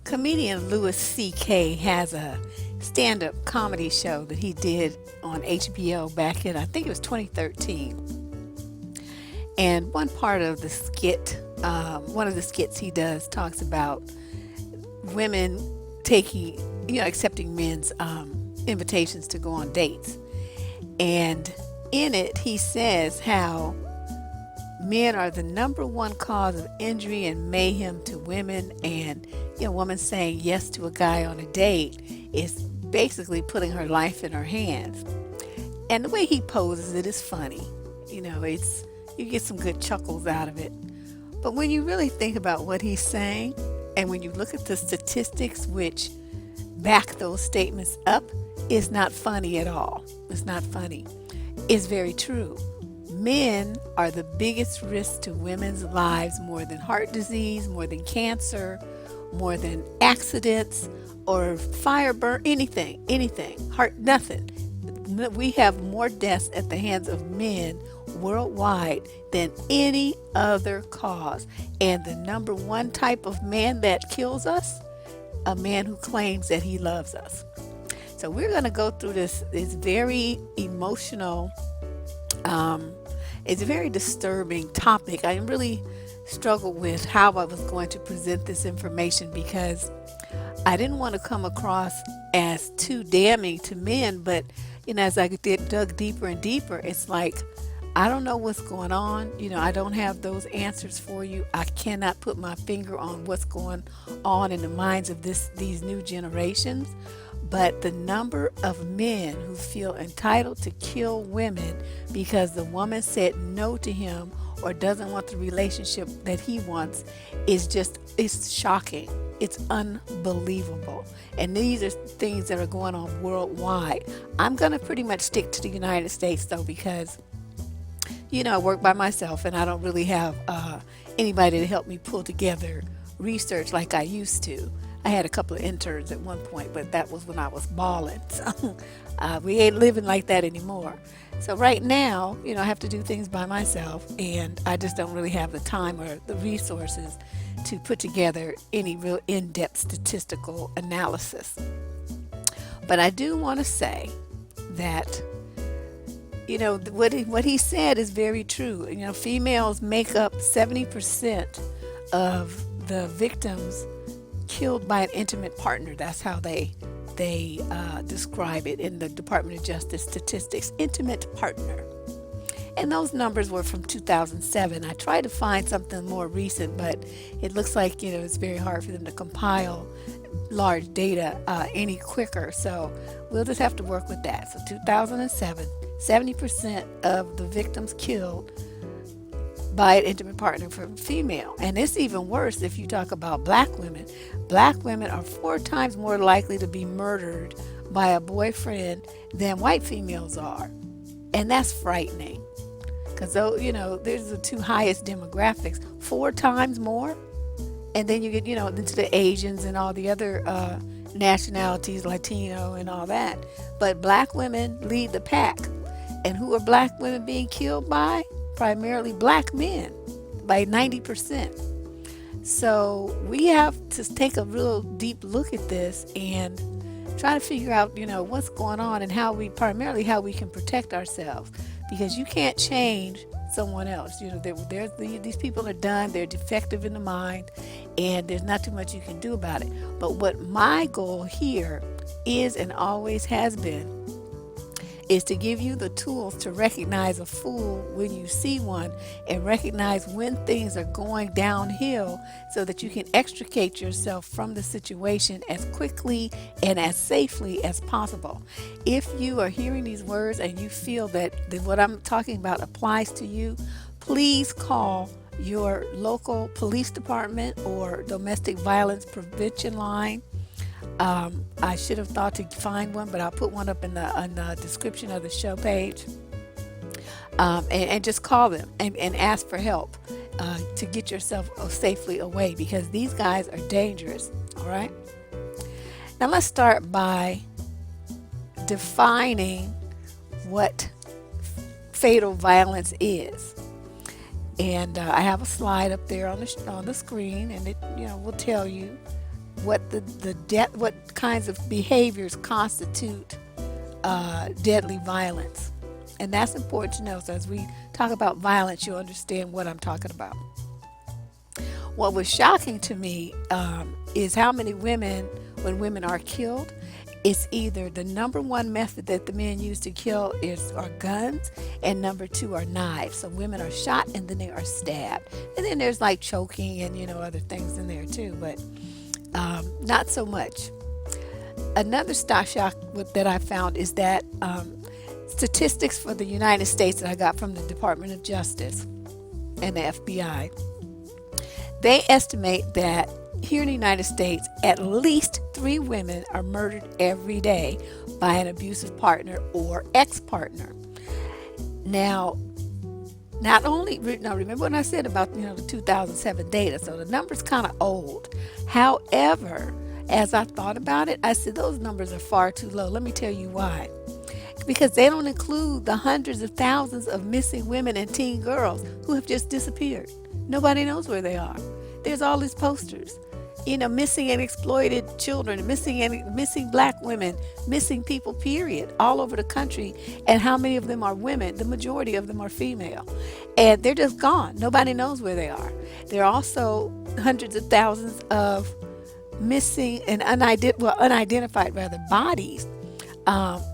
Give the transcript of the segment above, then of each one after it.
Comedian Louis C.K. has a stand-up comedy show that he did on HBO back in, I think it was 2013. And one of the skits he does talks about women taking, accepting men's invitations to go on dates. And in it, he says how men are the number one cause of injury and mayhem to women, and a woman saying yes to a guy on a date is basically putting her life in her hands. And the way he poses it is funny. It's you get some good chuckles out of it. But when you really think about what he's saying, and when you look at the statistics which back those statements up, it's not funny at all. It's not funny. It's very true. Men are the biggest risk to women's lives, more than heart disease, more than cancer, more than accidents or fire burn, anything, heart, nothing. We have more deaths at the hands of men worldwide than any other cause. And the number one type of man that kills us, a man who claims that he loves us. So we're going to go through this very emotional, it's a very disturbing topic. I really struggled with how I was going to present this information because I didn't want to come across as too damning to men, but as I dug deeper and deeper, it's like, I don't know what's going on. I don't have those answers for you. I cannot put my finger on what's going on in the minds of these new generations. But the number of men who feel entitled to kill women because the woman said no to him or doesn't want the relationship that he wants it's shocking. It's unbelievable. And these are things that are going on worldwide. I'm going to pretty much stick to the United States though, because I work by myself and I don't really have anybody to help me pull together research like I used to. I had a couple of interns at one point, but that was when I was balling. So we ain't living like that anymore. So right now, I have to do things by myself, and I just don't really have the time or the resources to put together any real in-depth statistical analysis. But I do want to say that what he said is very true. Females make up 70% of the victims killed by an intimate partner. That's how they describe it in the Department of Justice statistics. Intimate partner. And those numbers were from 2007. I tried to find something more recent, but it looks like it's very hard for them to compile large data any quicker. So we'll just have to work with that. So 2007, 70% of the victims killed by an intimate partner from female. And it's even worse if you talk about black women. Black women are 4 times more likely to be murdered by a boyfriend than white females are. And that's frightening. Because there's the 2 highest demographics, 4 times more. And then you get, into the Asians and all the other nationalities, Latino and all that. But black women lead the pack. And who are black women being killed by? Primarily black men, by 90%. So we have to take a real deep look at this and try to figure out, what's going on and how we can protect ourselves, because you can't change someone else. These people are done. They're defective in the mind, and there's not too much you can do about it. But what my goal here is, and always has been, is to give you the tools to recognize a fool when you see one, and recognize when things are going downhill so that you can extricate yourself from the situation as quickly and as safely as possible. If you are hearing these words and you feel that what I'm talking about applies to you, please call your local police department or domestic violence prevention line. I should have thought to find one, but I'll put one up in the description of the show page. And just call them and ask for help to get yourself safely away, because these guys are dangerous. All right. Now let's start by defining what fatal violence is. And I have a slide up there on the screen, and it will tell you what kinds of behaviors constitute deadly violence. And that's important to know. So as we talk about violence, you'll understand what I'm talking about. What was shocking to me is how many women, when women are killed, it's either the number one method that the men use to kill are guns, and number two are knives. So women are shot and then they are stabbed, and then there's like choking and other things in there too, but not so much. Another shock that I found is that statistics for the United States that I got from the Department of Justice and the FBI, they estimate that here in the United States, at least 3 women are murdered every day by an abusive partner or ex-partner. Now, remember when I said about the 2007 data, so the number's kind of old. However, as I thought about it, I said those numbers are far too low. Let me tell you why. Because they don't include the hundreds of thousands of missing women and teen girls who have just disappeared. Nobody knows where they are. There's all these posters, missing and exploited children, missing black women, missing people, period, all over the country. And how many of them are women? The majority of them are female. And they're just gone. Nobody knows where they are. There are also hundreds of thousands of missing and unidentified bodies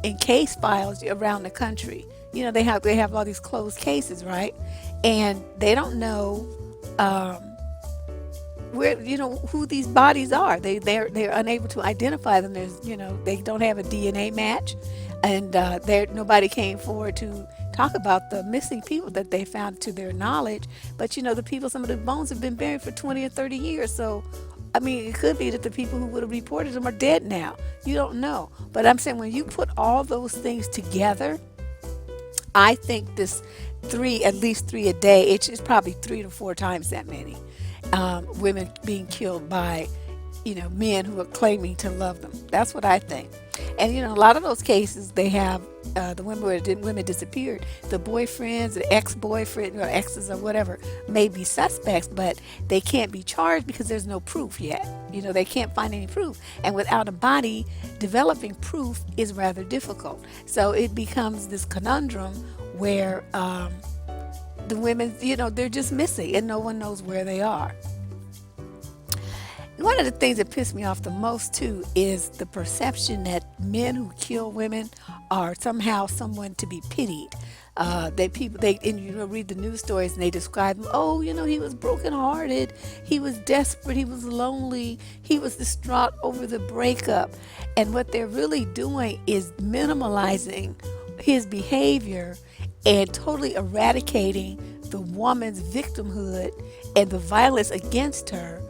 in case files around the country. They have all these closed cases, right? And they don't know where who these bodies are. They're unable to identify them. There's they don't have a DNA match, and nobody came forward to talk about the missing people that they found to their knowledge. But some of the bones have been buried for 20 or 30 years. So I mean, it could be that the people who would have reported them are dead now. You don't know. But I'm saying when you put all those things together, I think this at least 3 a day, it's probably 3 to 4 times that many women being killed by, men who are claiming to love them. That's what I think. And, a lot of those cases, they have the women where women disappeared. The boyfriends, the ex-boyfriend, or exes or whatever may be suspects, but they can't be charged because there's no proof yet. They can't find any proof. And without a body, developing proof is rather difficult. So it becomes this conundrum where the women, they're just missing and no one knows where they are. One of the things that pissed me off the most too is the perception that men who kill women are somehow someone to be pitied. Read the news stories and they describe him. Oh, he was brokenhearted, he was desperate, he was lonely, he was distraught over the breakup. And what they're really doing is minimalizing his behavior and totally eradicating the woman's victimhood and the violence against her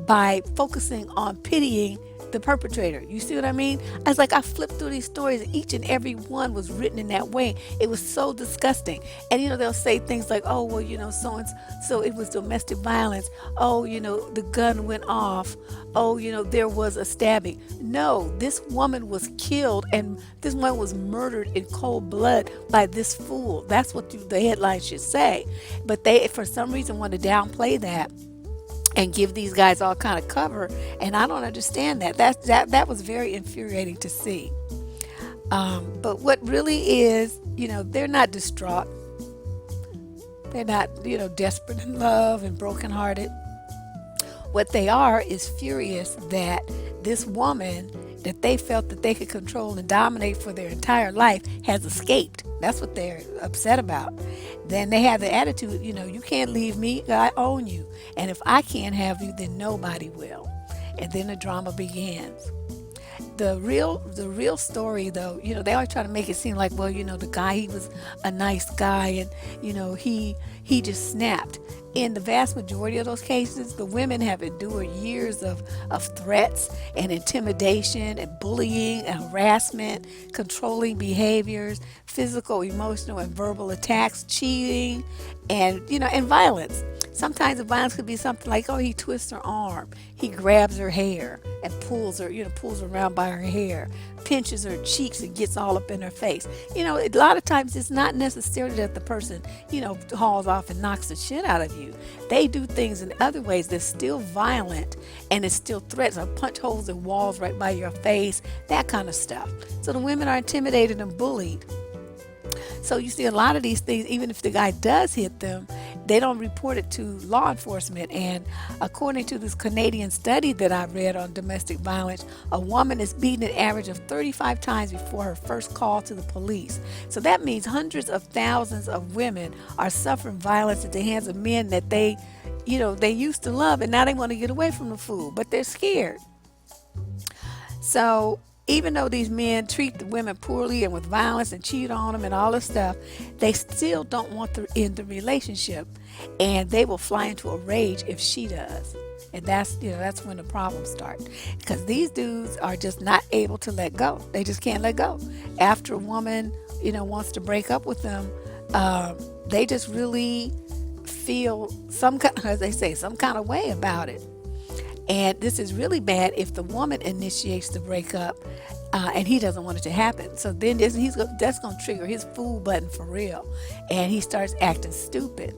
by focusing on pitying the perpetrator. You see what I mean? I flipped through these stories and each and every one was written in that way. It was so disgusting. And they'll say things like, oh, well, so it was domestic violence. Oh, the gun went off. Oh, there was a stabbing. No, this woman was killed and this woman was murdered in cold blood by this fool. That's what the headline should say. But they, for some reason, want to downplay that and give these guys all kind of cover, and I don't understand that. That was very infuriating to see. But what really is, they're not distraught. They're not, desperate in love and brokenhearted. What they are is furious that this woman that they felt that they could control and dominate for their entire life has escaped. That's what they're upset about. Then they have the attitude, you can't leave me, I own you. And if I can't have you, then nobody will. And then the drama begins. The real story, though, they always try to make it seem like, well, the guy, he was a nice guy and, he just snapped. In the vast majority of those cases, the women have endured years of threats and intimidation and bullying and harassment, controlling behaviors, physical, emotional, and verbal attacks, cheating, and, and violence. Sometimes the violence could be something like, oh, he twists her arm, he grabs her hair and pulls her around by her hair, pinches her cheeks and gets all up in her face. A lot of times it's not necessarily that the person, hauls off and knocks the shit out of you. you. They do things in other ways that's still violent and it's still threats, or punch holes in walls right by your face, that kind of stuff. So the women are intimidated and bullied. So you see a lot of these things, even if the guy does hit them, they don't report it to law enforcement. And according to this Canadian study that I read on domestic violence, a woman is beaten an average of 35 times before her first call to the police. So that means hundreds of thousands of women are suffering violence at the hands of men that they used to love, and now they want to get away from the fool, but they're scared. So even though these men treat the women poorly and with violence and cheat on them and all this stuff, they still don't want to end the relationship, and they will fly into a rage if she does. And that's when the problems start, because these dudes are just not able to let go. They just can't let go. After a woman wants to break up with them, they just really feel as they say, some kind of way about it. And this is really bad if the woman initiates the breakup, and he doesn't want it to happen. So then that's going to trigger his fool button for real, and he starts acting stupid.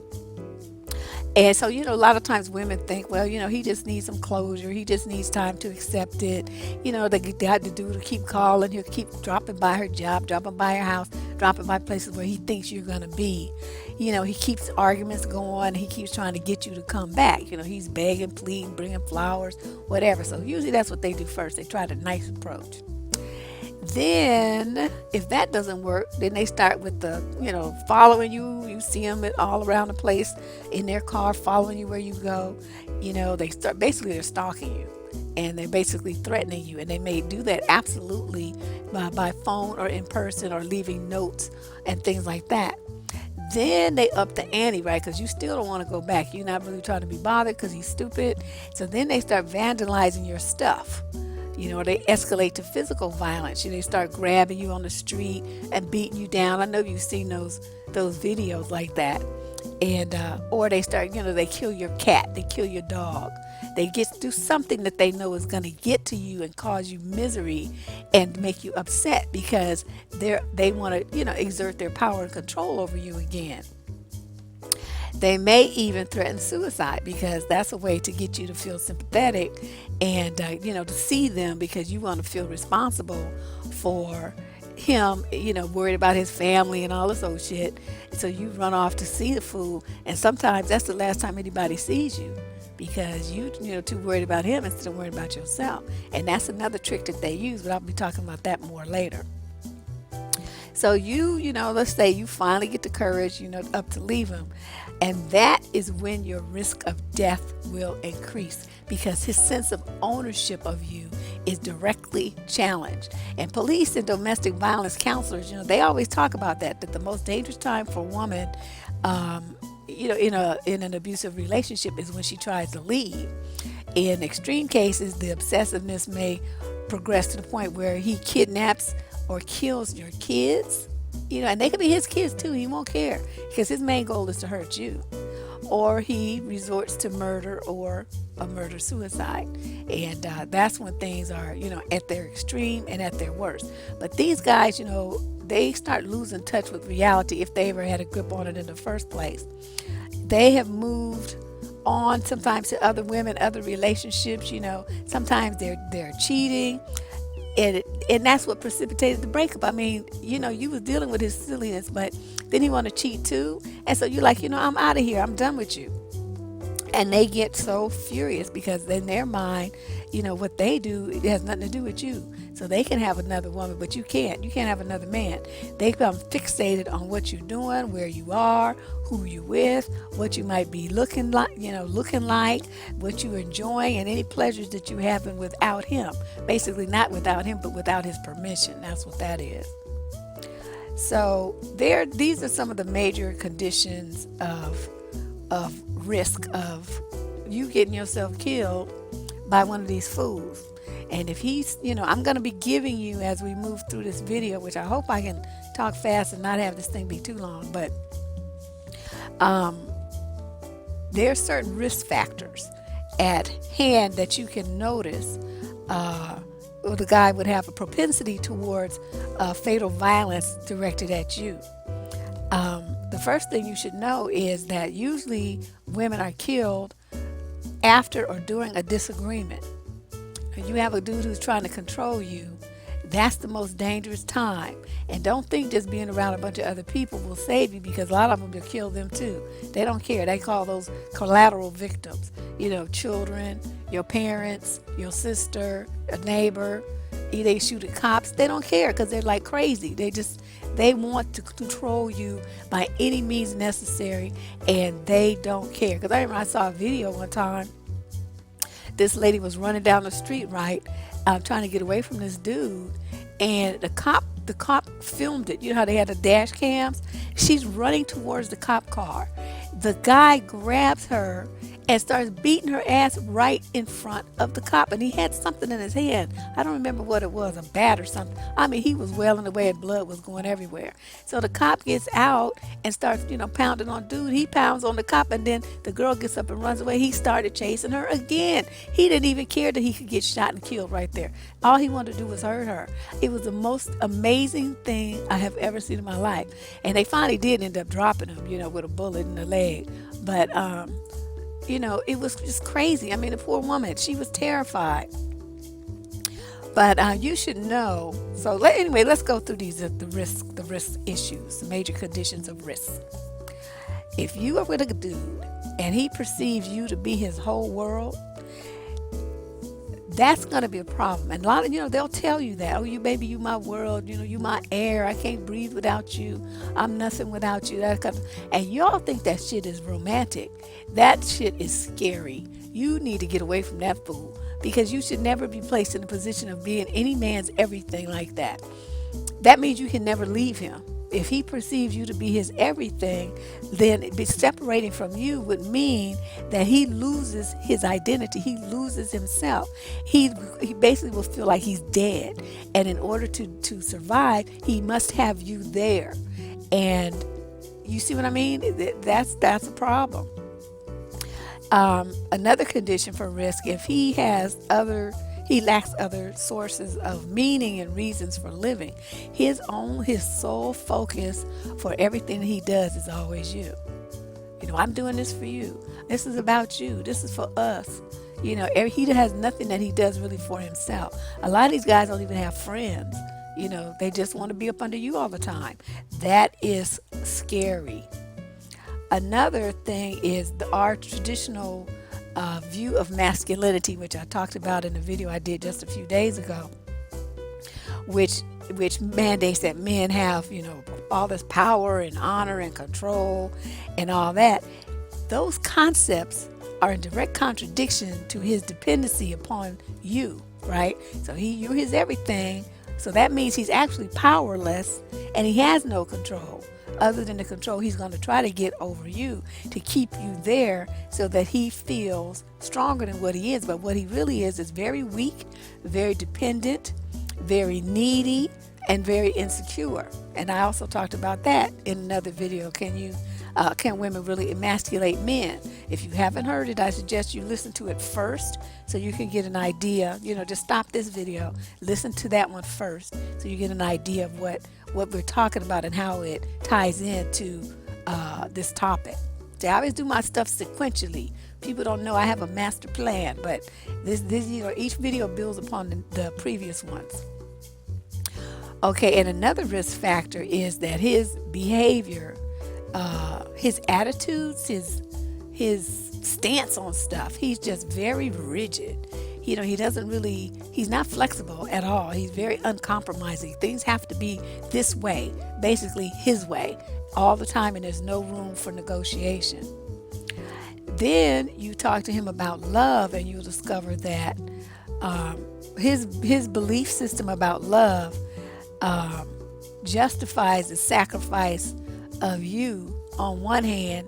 And so, a lot of times women think, well, he just needs some closure. He just needs time to accept it. They had to do to keep calling. He'll keep dropping by her job, dropping by her house, dropping by places where he thinks you're going to be. He keeps arguments going. He keeps trying to get you to come back. He's begging, pleading, bringing flowers, whatever. So usually that's what they do first. They try the nice approach. Then, if that doesn't work, then they start with the, following you. You see them all around the place in their car, following you where you go. They're stalking you, and they're basically threatening you. And they may do that absolutely by phone or in person, or leaving notes and things like that. Then they up the ante, right? Because you still don't want to go back. You're not really trying to be bothered because he's stupid. So then they start vandalizing your stuff. Or they escalate to physical violence. They start grabbing you on the street and beating you down. I know you've seen those videos like that. And or they start, they kill your cat, they kill your dog. They do something that they know is going to get to you and cause you misery and make you upset, because they want to, exert their power and control over you again. They may even threaten suicide, because that's a way to get you to feel sympathetic and, to see them, because you want to feel responsible for him, worried about his family and all this old shit. So you run off to see the fool, and sometimes that's the last time anybody sees you, because you're too worried about him instead of worried about yourself. And that's another trick that they use, but I'll be talking about that more later. So let's say you finally get the courage, up to leave him. And that is when your risk of death will increase, because his sense of ownership of you is directly challenged. And police and domestic violence counselors, they always talk about that the most dangerous time for a woman, in an abusive relationship is when she tries to leave. In extreme cases, the obsessiveness may progress to the point where he kidnaps or kills your kids, and they could be his kids too. He won't care, because his main goal is to hurt you. Or he resorts to murder or a murder-suicide. And that's when things are, at their extreme and at their worst. But these guys, they start losing touch with reality if they ever had a grip on it in the first place. They have moved on sometimes to other women, other relationships. Sometimes they're cheating. And that's what precipitated the breakup. I mean, you was dealing with his silliness, but then he want to cheat too. And so you're like, I'm out of here. I'm done with you. And they get so furious, because in their mind, what they do, it has nothing to do with you. So they can have another woman, but you can't. You can't have another man. They become fixated on what you're doing, where you are, who you're with, what you might be looking like, what you're enjoying, and any pleasures that you having without him. Basically, not without him, but without his permission. That's what that is. So these are some of the major conditions of risk of you getting yourself killed by one of these fools. And if he's, I'm going to be giving you, as we move through this video, which I hope I can talk fast and not have this thing be too long, but there are certain risk factors at hand that you can notice. The guy would have a propensity towards fatal violence directed at you. The first thing you should know is that usually women are killed after or during a disagreement. And you have a dude who's trying to control you, that's the most dangerous time. And don't think just being around a bunch of other people will save you, because a lot of them will kill them too. They don't care. They call those collateral victims. Children, your parents, your sister, a neighbor. They shoot at cops. They don't care because they're like crazy. They want to control you by any means necessary, and they don't care. Because I remember I saw a video one time. This lady was running down the street, right, trying to get away from this dude, and the cop filmed it. You know how they had the dash cams? She's running towards the cop car. The guy grabs her and starts beating her ass right in front of the cop, and he had something in his hand. I don't remember what it was, a bat or something. I mean, he was wailing away and blood was going everywhere. So the cop gets out and starts, pounding on dude. He pounds on the cop, and then the girl gets up and runs away. He started chasing her again. He didn't even care that he could get shot and killed right there. All he wanted to do was hurt her. It was the most amazing thing I have ever seen in my life. And they finally did end up dropping him, with a bullet in the leg. But it was just crazy. I mean, the poor woman, she was terrified. But you should know. So anyway, let's go through these the risk issues, the major conditions of risk. If you are with a dude and he perceives you to be his whole world, that's going to be a problem. And a lot of, they'll tell you that, you baby, you my world, you my air, I can't breathe without you, I'm nothing without you, that kind of, and y'all think that shit is romantic. That shit is scary. You need to get away from that fool, because you should never be placed in a position of being any man's everything like that. That means you can never leave him. If he perceives you to be his everything, then separating from you would mean that he loses his identity. He loses himself. He basically will feel like he's dead. And in order to survive, he must have you there. And you see what I mean? That's a problem. Another condition for risk, if he lacks other sources of meaning and reasons for living. His sole focus for everything he does is always you. I'm doing this for you. This is about you. This is for us. He has nothing that he does really for himself. A lot of these guys don't even have friends. They just want to be up under you all the time. That is scary. Another thing is our traditional view of masculinity, which I talked about in the video I did just a few days ago, which mandates that men have, all this power and honor and control and all that. Those concepts are in direct contradiction to his dependency upon you, right? So you're his everything. So that means he's actually powerless, and he has no control other than the control he's going to try to get over you to keep you there, so that he feels stronger than what he is. But what he really is very weak, very dependent, very needy, and very insecure. And I also talked about that in another video. Can women really emasculate men? If you haven't heard it, I suggest you listen to it first so you can get an idea. Just stop this video, listen to that one first, so you get an idea of what we're talking about and how it ties into this topic. See, I always do my stuff sequentially. People don't know I have a master plan, but this each video builds upon the previous ones. Okay, and another risk factor is that his behavior, his attitudes, his stance on stuff, he's just very rigid. He's not flexible at all. He's very uncompromising. Things have to be this way, basically his way, all the time, and there's no room for negotiation. Then you talk to him about love, and you'll discover that his belief system about love justifies the sacrifice of you on one hand,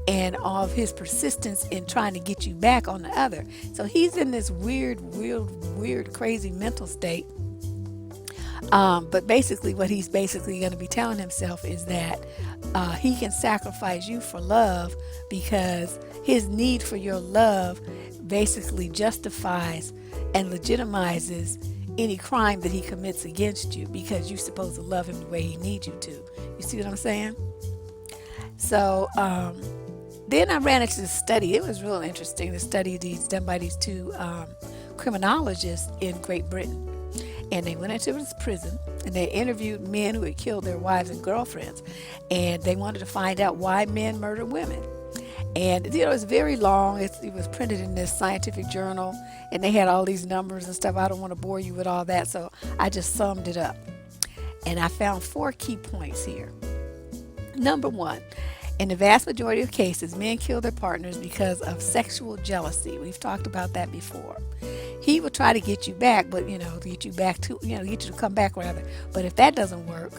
and of his persistence in trying to get you back on the other. So he's in this weird, crazy mental state. But basically what he's going to be telling himself is that he can sacrifice you for love, because his need for your love basically justifies and legitimizes any crime that he commits against you, because you're supposed to love him the way he needs you to. You see what I'm saying? So then I ran into this study. It was real interesting. The study done by these two criminologists in Great Britain. And they went into this prison and they interviewed men who had killed their wives and girlfriends. And they wanted to find out why men murder women. And it's very long. It was printed in this scientific journal, and they had all these numbers and stuff. I don't want to bore you with all that, so I just summed it up. And I found 4 key points here. Number 1, in the vast majority of cases, men kill their partners because of sexual jealousy. We've talked about that before. He will try to get you back, but get you back to, get you to come back rather. But if that doesn't work,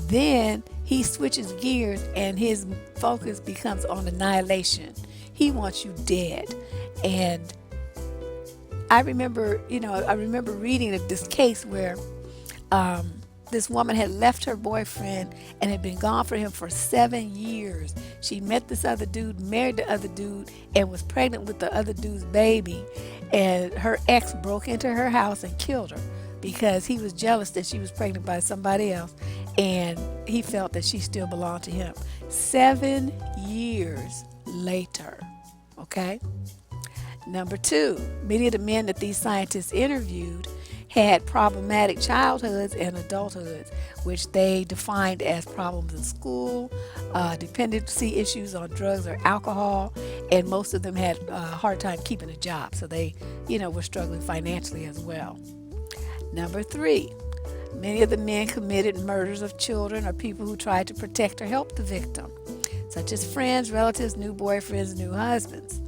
then he switches gears and his focus becomes on annihilation. He wants you dead. And I remember reading of this case where this woman had left her boyfriend and had been gone from him for 7 years. She met this other dude, married the other dude, and was pregnant with the other dude's baby. And her ex broke into her house and killed her because he was jealous that she was pregnant by somebody else, and he felt that she still belonged to him. 7 years later, okay? Number 2, many of the men that these scientists interviewed had problematic childhoods and adulthoods, which they defined as problems in school, dependency issues on drugs or alcohol, and most of them had a hard time keeping a job, so they, were struggling financially as well. Number 3, many of the men committed murders of children or people who tried to protect or help the victim, such as friends, relatives, new boyfriends, new husbands.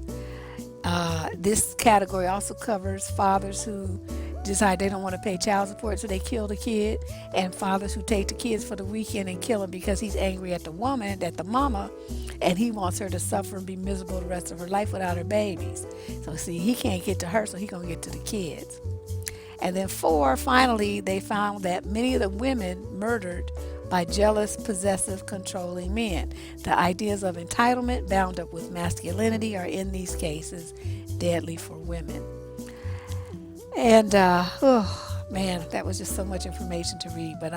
This category also covers fathers who decide they don't want to pay child support, so they kill the kid, and fathers who take the kids for the weekend and kill them because he's angry at the woman, at the mama, and he wants her to suffer and be miserable the rest of her life without her babies. So see, he can't get to her, so he's going to get to the kids. And then 4, finally, they found that many of the women murdered by jealous, possessive, controlling men. The ideas of entitlement bound up with masculinity are in these cases deadly for women. And that was just so much information to read, but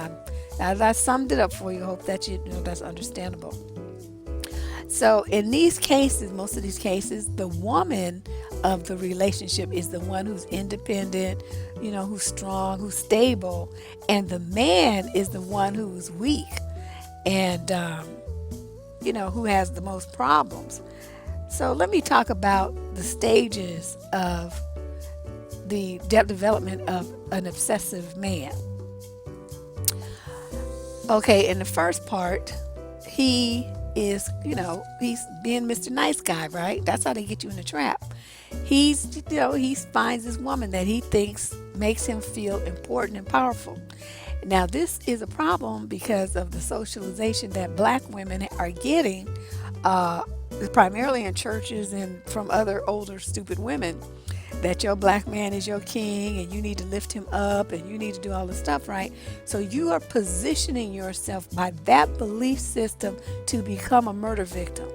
I summed it up for you. Hope that that's understandable. So in these cases, most of these cases, the woman of the relationship is the one who's independent, who's strong, who's stable, and the man is the one who's weak and who has the most problems. So let me talk about the stages of the development of an obsessive man. Okay, in the first part, he is, he's being Mr. Nice Guy, right? That's how they get you in the trap. He finds this woman that he thinks makes him feel important and powerful. Now, this is a problem because of the socialization that black women are getting, primarily in churches and from other older, stupid women, that your black man is your king and you need to lift him up and you need to do all this stuff, right? So you are positioning yourself by that belief system to become a murder victim.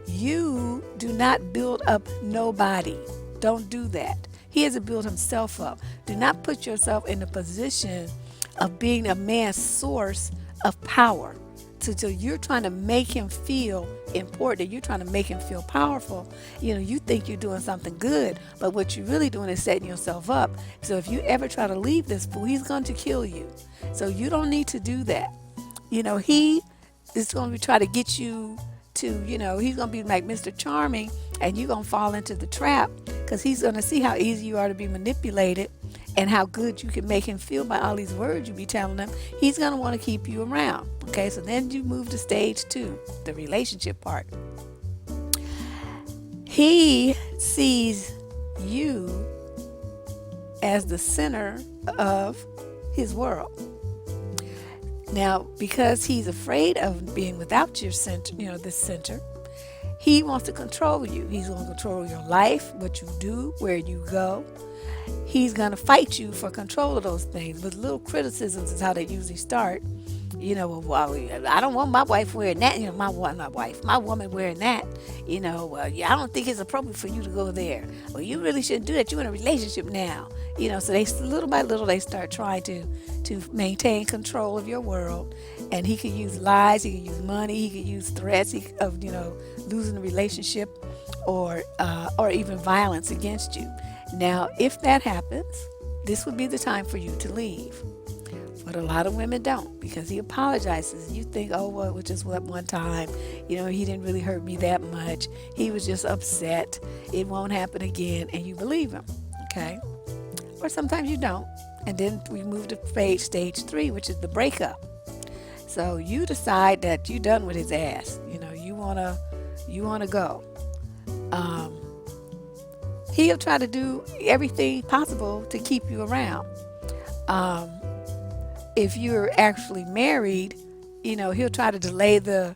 You do not build up nobody. Don't do that. He has to build himself up. Do not put yourself in the position of being a man's source of power. So you're trying to make him feel important. You're trying to make him feel powerful. You think you're doing something good, but what you're really doing is setting yourself up. So if you ever try to leave this fool, he's going to kill you. So you don't need to do that. He is going to try to get you to, he's going to be like Mr. Charming, and you're going to fall into the trap because he's going to see how easy you are to be manipulated and how good you can make him feel by all these words you be telling him. He's going to want to keep you around. Okay, so then you move to stage 2, the relationship part. He sees you as the center of his world. Now, because he's afraid of being without your center, this center, he wants to control you. He's going to control your life, what you do, where you go. He's going to fight you for control of those things. But little criticisms is how they usually start. I don't want my wife wearing that. My woman wearing that. I don't think it's appropriate for you to go there. Well, you really shouldn't do that. You're in a relationship now. So they little by little they start trying to maintain control of your world, And he could use lies, he could use money, he could use threats of losing the relationship, or even violence against you. Now, if that happens, this would be the time for you to leave. But a lot of women don't, because he apologizes. You think, oh, well, it was just one time. He didn't really hurt me that much. He was just upset. It won't happen again. And you believe him. Okay? Or sometimes you don't. And then we move to stage 3, which is the breakup. So you decide that you're done with his ass. You wanna go. He'll try to do everything possible to keep you around. If you're actually married, he'll try to delay the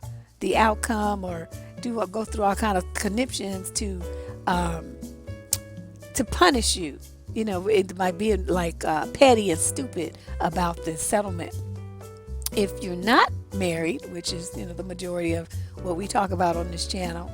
outcome, or go through all kind of conniptions to punish you. It might be like petty and stupid about the settlement. If you're not married, which is the majority of what we talk about on this channel,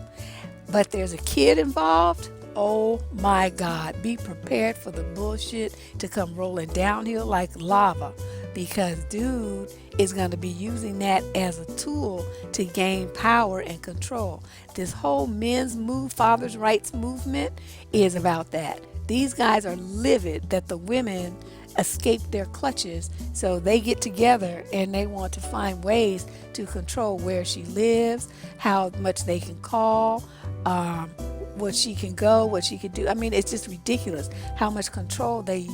but there's a kid involved, oh my God, be prepared for the bullshit to come rolling downhill like lava, because dude is going to be using that as a tool to gain power and control. This whole men's move, father's rights movement is about that. These guys are livid that the women escape their clutches, so they get together and they want to find ways to control where she lives, how much they can call, what she can go, what she can do. I mean, it's just ridiculous how much control they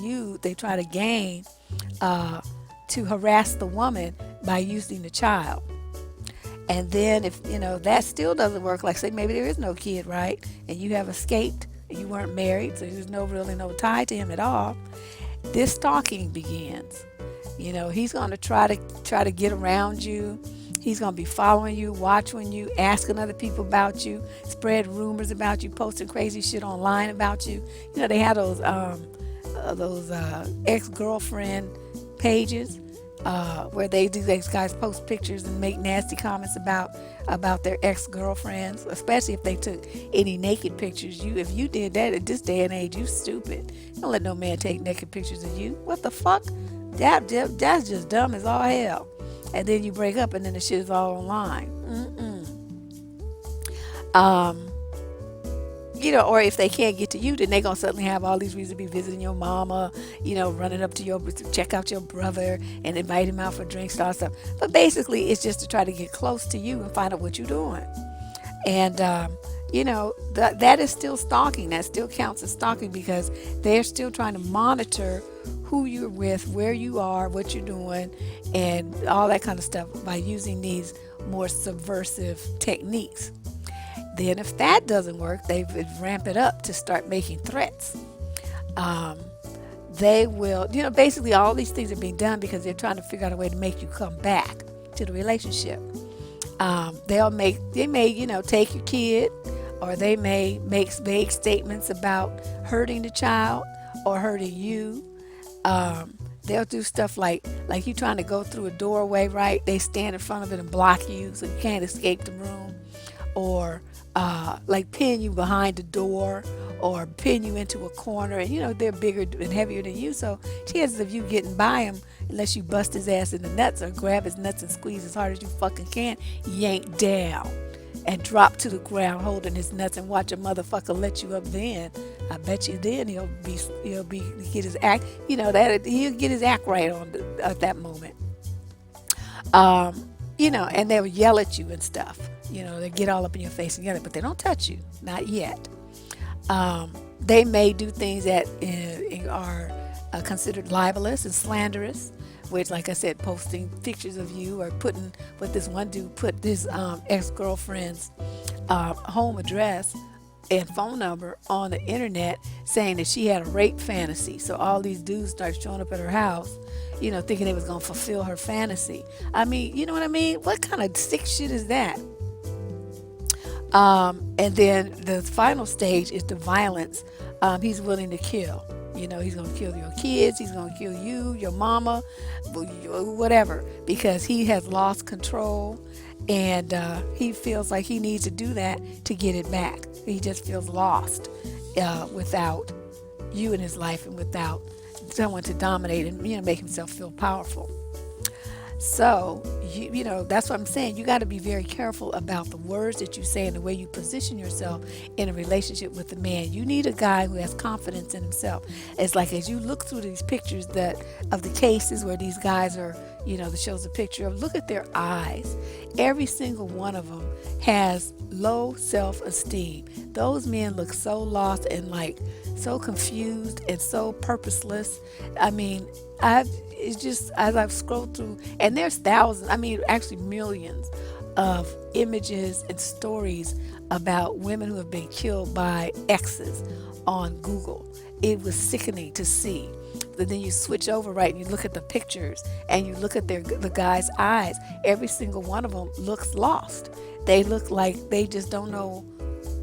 try to gain to harass the woman by using the child. And then if that still doesn't work, like say maybe there is no kid, right, and you have escaped, you weren't married, so there's really no tie to him at all, this stalking begins. He's going to try to get around you. He's going to be following you, watching you, asking other people about you, spread rumors about you, posting crazy shit online about you. They have those ex-girlfriend pages where these guys post pictures and make nasty comments about their ex-girlfriends, especially if they took any naked pictures. If you did that at this day and age, you stupid. Don't let no man take naked pictures of you. What the fuck? That's just dumb as all hell. And then you break up, and then the shit is all online. Or if they can't get to you, then they're going to suddenly have all these reasons to be visiting your mama, running up to check out your brother and invite him out for drinks and all that stuff. But basically, it's just to try to get close to you and find out what you're doing. And, that is still stalking. That still counts as stalking, because they're still trying to monitor who you're with, where you are, what you're doing, and all that kind of stuff by using these more subversive techniques. Then if that doesn't work, they would ramp it up to start making threats. They will, basically all these things are being done because they're trying to figure out a way to make you come back to the relationship. They may, take your kid, or they may make vague statements about hurting the child or hurting you. They'll do stuff like you trying to go through a doorway, right? They stand in front of it and block you so you can't escape the room, or like pin you behind the door, or pin you into a corner. And they're bigger and heavier than you, so chances of you getting by him, unless you bust his ass in the nuts or grab his nuts and squeeze as hard as you fucking can, yank down and drop to the ground holding his nuts, and watch a motherfucker let you up. Then I bet you then he'll get his act, that he'll get his act right on at that moment. And they'll yell at you and stuff. They get all up in your face and yell, but they don't touch you, not yet. They may do things that are considered libelous and slanderous, which, like I said, posting pictures of you, or putting what this one dude put his ex-girlfriend's home address and phone number on the internet, saying that she had a rape fantasy. So all these dudes start showing up at her house, thinking they was going to fulfill her fantasy. I mean, you know what I mean? What kind of sick shit is that? And then the final stage is the violence. He's willing to kill. He's going to kill your kids. He's going to kill you, your mama, whatever, because he has lost control, and he feels like he needs to do that to get it back. He just feels lost without you in his life, and without someone to dominate and make himself feel powerful. So, that's what I'm saying. You got to be very careful about the words that you say and the way you position yourself in a relationship with a man. You need a guy who has confidence in himself. It's like as you look through these pictures that of the cases where these guys are, that shows a picture of, look at their eyes. Every single one of them has low self-esteem. Those men look so lost and like so confused and so purposeless. I mean, it's just as I've scrolled through, and there's thousands, actually millions of images and stories about women who have been killed by exes on Google. It was sickening to see. But then you switch over, right, and you look at the pictures and you look at the guy's eyes. Every single one of them looks lost. They look like they just don't know.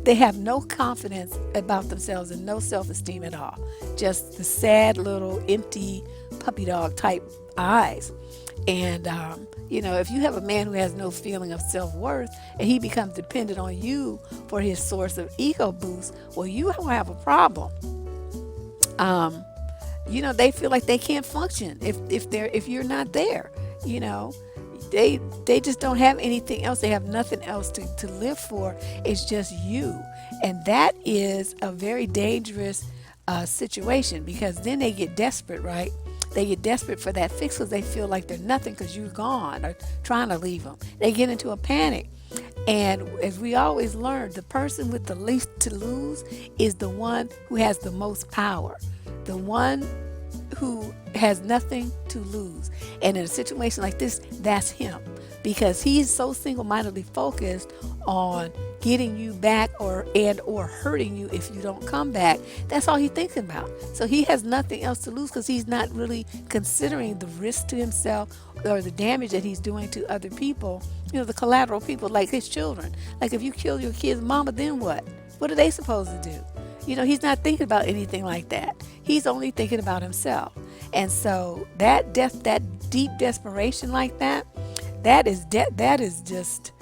They have no confidence about themselves and no self-esteem at all. Just the sad little empty puppy dog type eyes. And, if you have a man who has no feeling of self-worth and he becomes dependent on you for his source of ego boost, well, you will have a problem. They feel like they can't function if you're not there. They just don't have anything else. They have nothing else to live for. It's just you. And that is a very dangerous situation, because then they get desperate, right? They get desperate for that fix because they feel like they're nothing because you're gone or trying to leave them. They get into a panic. And as we always learn, the person with the least to lose is the one who has the most power. The one who has nothing to lose. And in a situation like this, that's him, because he's so single-mindedly focused on getting you back or hurting you if you don't come back. That's all he's thinking about. So he has nothing else to lose because he's not really considering the risk to himself or the damage that he's doing to other people, the collateral people like his children. Like if you kill your kid's mama, then what? What are they supposed to do? He's not thinking about anything like that. He's only thinking about himself. And so that deep desperation like that is just,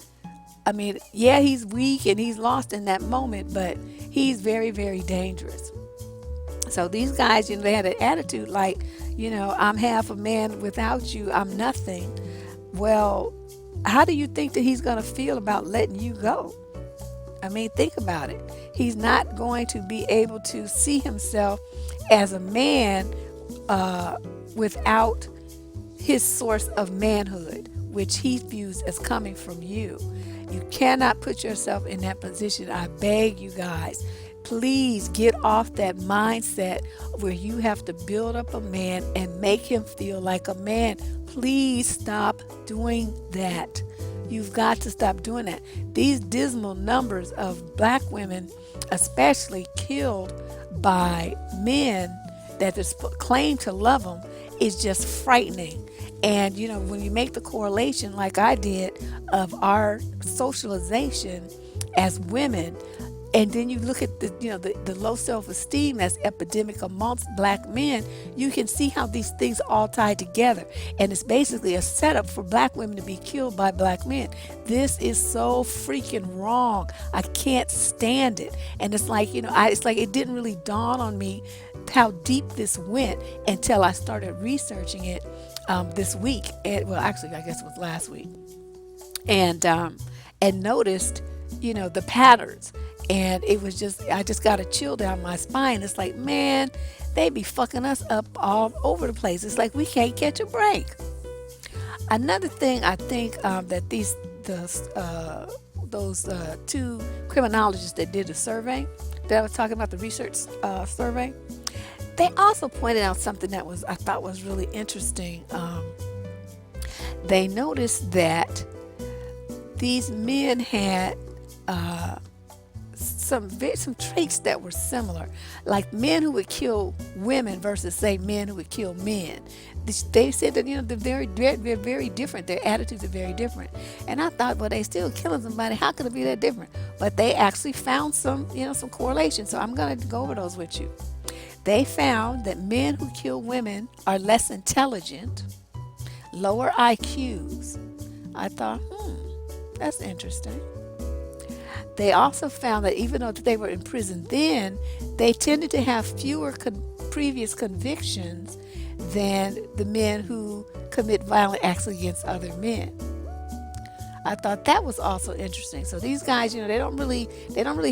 he's weak and he's lost in that moment, but he's very, very dangerous. So these guys, they had an attitude like, I'm half a man without you, I'm nothing. Well, how do you think that he's going to feel about letting you go? Think about it. He's not going to be able to see himself as a man without his source of manhood, which he views as coming from you. You cannot put yourself in that position. I beg you guys, please get off that mindset where you have to build up a man and make him feel like a man. Please stop doing that. You've got to stop doing that. These dismal numbers of black women, especially killed by men that just claim to love them, is just frightening. And, when you make the correlation like I did of our socialization as women, and then you look at the low self-esteem that's epidemic amongst black men, you can see how these things all tie together. And it's basically a setup for black women to be killed by black men. This is so freaking wrong. I can't stand it. And it's like, it's like it didn't really dawn on me how deep this went until I started researching it this week. And, well, actually, I guess it was last week. And noticed, the patterns. And it was I just got a chill down my spine. It's like, man, they be fucking us up all over the place. It's like we can't catch a break. Another thing I think that those two criminologists that did the survey, that I was talking about, the research survey, they also pointed out something that I thought was really interesting. They noticed that these men had some traits that were similar, like men who would kill women versus, say, men who would kill men. They said that they're very different. Their attitudes are very different. And I thought, well, they still killing somebody. How could it be that different? But they actually found some correlation. So I'm going to go over those with you. They found that men who kill women are less intelligent, lower IQs. I thought, that's interesting. They also found that even though they were in prison then, they tended to have fewer previous convictions than the men who commit violent acts against other men. I thought that was also interesting. So these guys, they don't really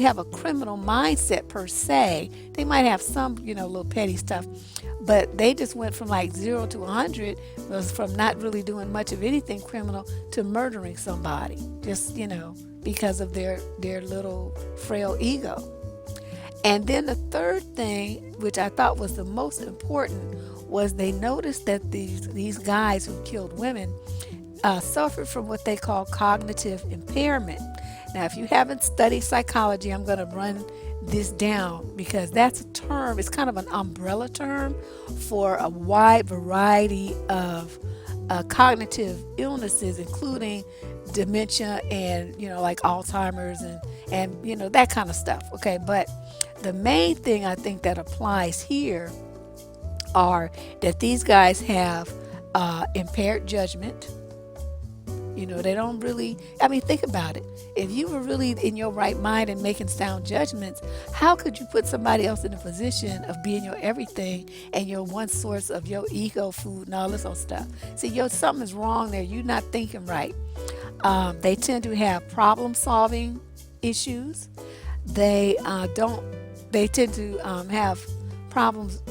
have a criminal mindset per se. They might have some, little petty stuff, but they just went from like 0 to 100, was from not really doing much of anything criminal to murdering somebody, just because of their little frail ego. And then the third thing, which I thought was the most important, was they noticed that these guys who killed women suffered from what they call cognitive impairment. Now, if you haven't studied psychology, I'm going to run this down because that's a term, it's kind of an umbrella term for a wide variety of cognitive illnesses, including dementia and, like Alzheimer's and that kind of stuff. Okay, but the main thing I think that applies here are that these guys have impaired judgment. They don't really, think about it. If you were really in your right mind and making sound judgments, how could you put somebody else in a position of being your everything and your one source of your ego food and all this old stuff? See, something's wrong there. You're not thinking right. They tend to have problem solving issues. They tend to have problems,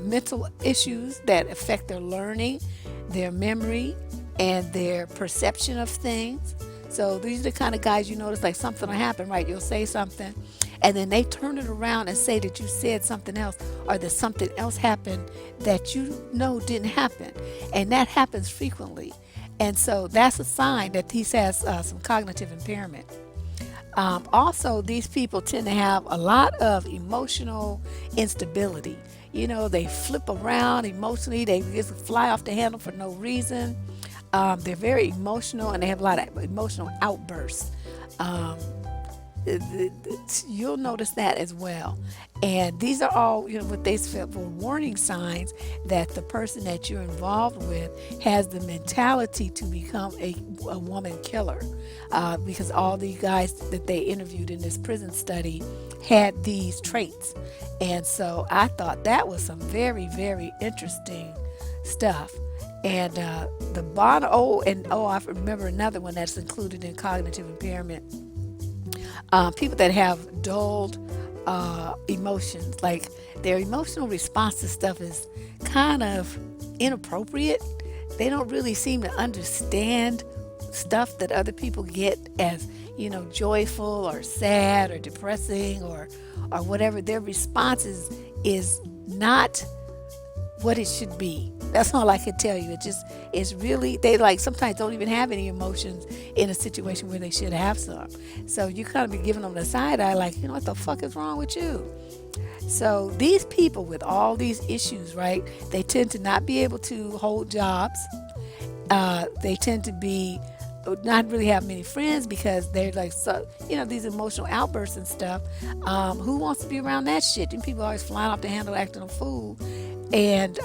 mental issues that affect their learning, their memory, and their perception of things. So these are the kind of guys you notice, like something will happen, right? You'll say something, and then they turn it around and say that you said something else, or that something else happened that didn't happen. And that happens frequently. And so that's a sign that he has some cognitive impairment. Also, these people tend to have a lot of emotional instability. They flip around emotionally. They just fly off the handle for no reason. They're very emotional, and they have a lot of emotional outbursts. You'll notice that as well. And these are all, what they felt were warning signs that the person that you're involved with has the mentality to become a woman killer. Because all the guys that they interviewed in this prison study had these traits. And so I thought that was some very, very interesting stuff. And the bottom, I remember another one that's included in cognitive impairment. People that have dulled emotions, like their emotional response to stuff is kind of inappropriate. They don't really seem to understand stuff that other people get as, joyful or sad or depressing or whatever. Their response is not what it should be. That's all I can tell you. It's really, they sometimes don't even have any emotions in a situation where they should have some. So you kind of be giving them the side eye, like, what the fuck is wrong with you? So these people with all these issues, right, they tend to not be able to hold jobs. They tend to be not really have many friends because they're these emotional outbursts and stuff. Who wants to be around that shit? And people are always flying off the handle acting a fool. And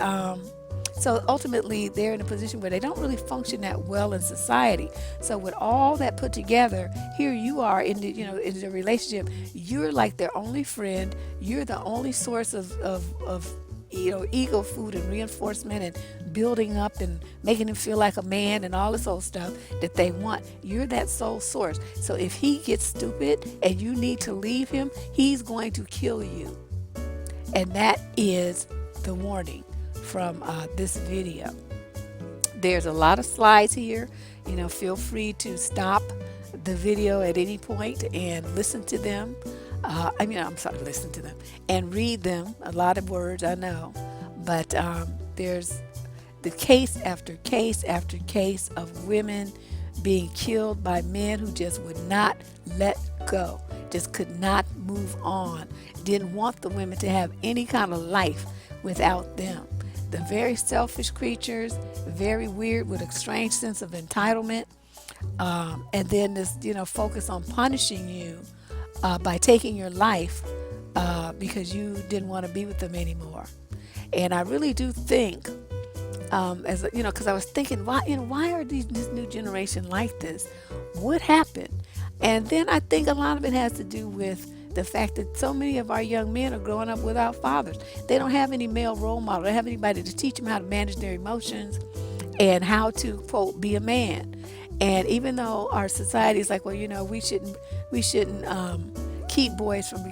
so ultimately they're in a position where they don't really function that well in society. So with all that put together, here you are in the relationship. You're like their only friend. You're the only source of ego food and reinforcement and building up and making them feel like a man and all this old stuff that they want. You're that sole source. So if he gets stupid and you need to leave him, he's going to kill you. And that is the warning from this video. There's a lot of slides here. Feel free to stop the video at any point and listen to them. Listen to them and read them. A lot of words, I know, but there's the case after case after case of women being killed by men who just would not let go, just could not move on, didn't want the women to have any kind of life without them. The very selfish creatures, very weird with a strange sense of entitlement, and then this, focus on punishing you by taking your life because you didn't want to be with them anymore. And I really do think, because I was thinking, why are this new generation like this? What happened? And then I think a lot of it has to do with the fact that so many of our young men are growing up without fathers. They don't have any male role model. They don't have anybody to teach them how to manage their emotions and how to, quote, be a man. And even though our society is like, well, we shouldn't keep boys from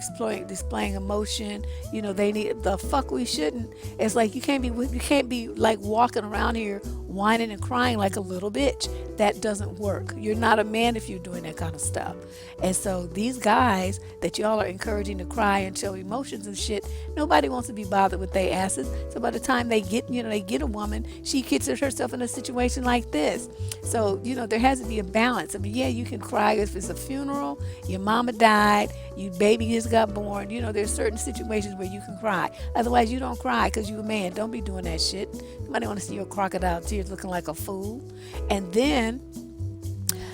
displaying emotion. They need the fuck we shouldn't. It's like you can't be like walking around here whining and crying like a little bitch. That doesn't work. You're not a man if you're doing that kind of stuff. And so these guys that y'all are encouraging to cry and show emotions and shit, nobody wants to be bothered with their asses. So by the time they get a woman, she gets herself in a situation like this. So there has to be a balance. I mean, yeah, you can cry if it's a funeral, your mama died, your baby just got born. There's certain situations where you can cry. Otherwise, you don't cry because you're a man. Don't be doing that shit. Nobody want to see your crocodile tears looking like a fool. And then,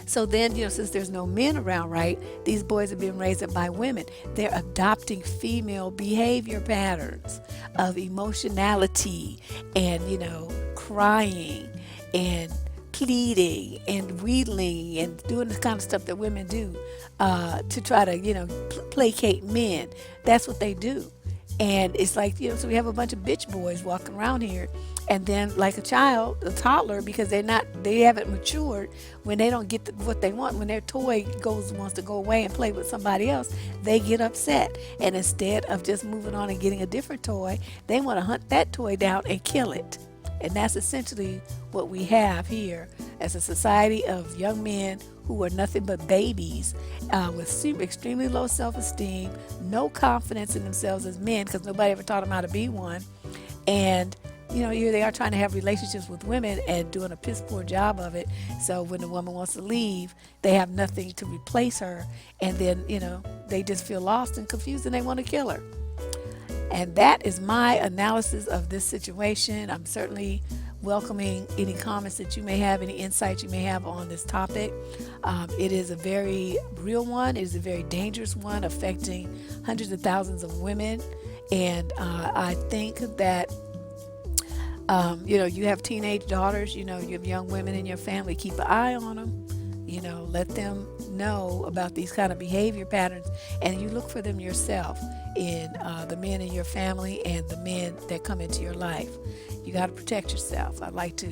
since there's no men around, right, these boys are being raised up by women. They're adopting female behavior patterns of emotionality and, crying and pleading and wheedling and doing the kind of stuff that women do to try to, placate men. That's what they do. And it's like, so we have a bunch of bitch boys walking around here, and then like a toddler, because they haven't matured, when they don't get what they want, when their toy wants to go away and play with somebody else, they get upset. And instead of just moving on and getting a different toy, they want to hunt that toy down and kill it. And that's essentially what we have here as a society of young men who are nothing but babies with extremely low self-esteem, no confidence in themselves as men because nobody ever taught them how to be one. And, here they are trying to have relationships with women and doing a piss poor job of it. So when the woman wants to leave, they have nothing to replace her. And then, they just feel lost and confused and they want to kill her. And that is my analysis of this situation. I'm certainly welcoming any comments that you may have, any insights you may have on this topic. It is a very real one. It is a very dangerous one, affecting hundreds of thousands of women. And I think that, you have teenage daughters, you have young women in your family. Keep an eye on them. Let them know about these kind of behavior patterns, and you look for them yourself in the men in your family and the men that come into your life. You got to protect yourself. I like to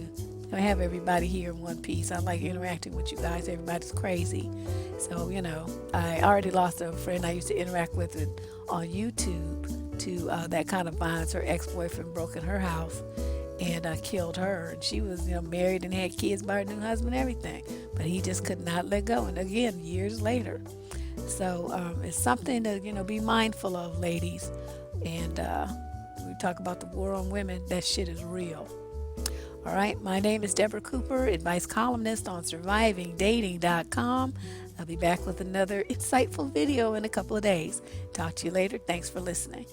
have everybody here in one piece. I like interacting with you guys. Everybody's crazy. So, I already lost a friend I used to interact with on YouTube to that kind of violence. Her ex-boyfriend broke in her house and killed her. And she was, married and had kids by her new husband, everything. But he just could not let go. And again, years later. So it's something to, be mindful of, ladies. And we talk about the war on women. That shit is real. All right. My name is Deborrah Cooper, advice columnist on survivingdating.com. I'll be back with another insightful video in a couple of days. Talk to you later. Thanks for listening.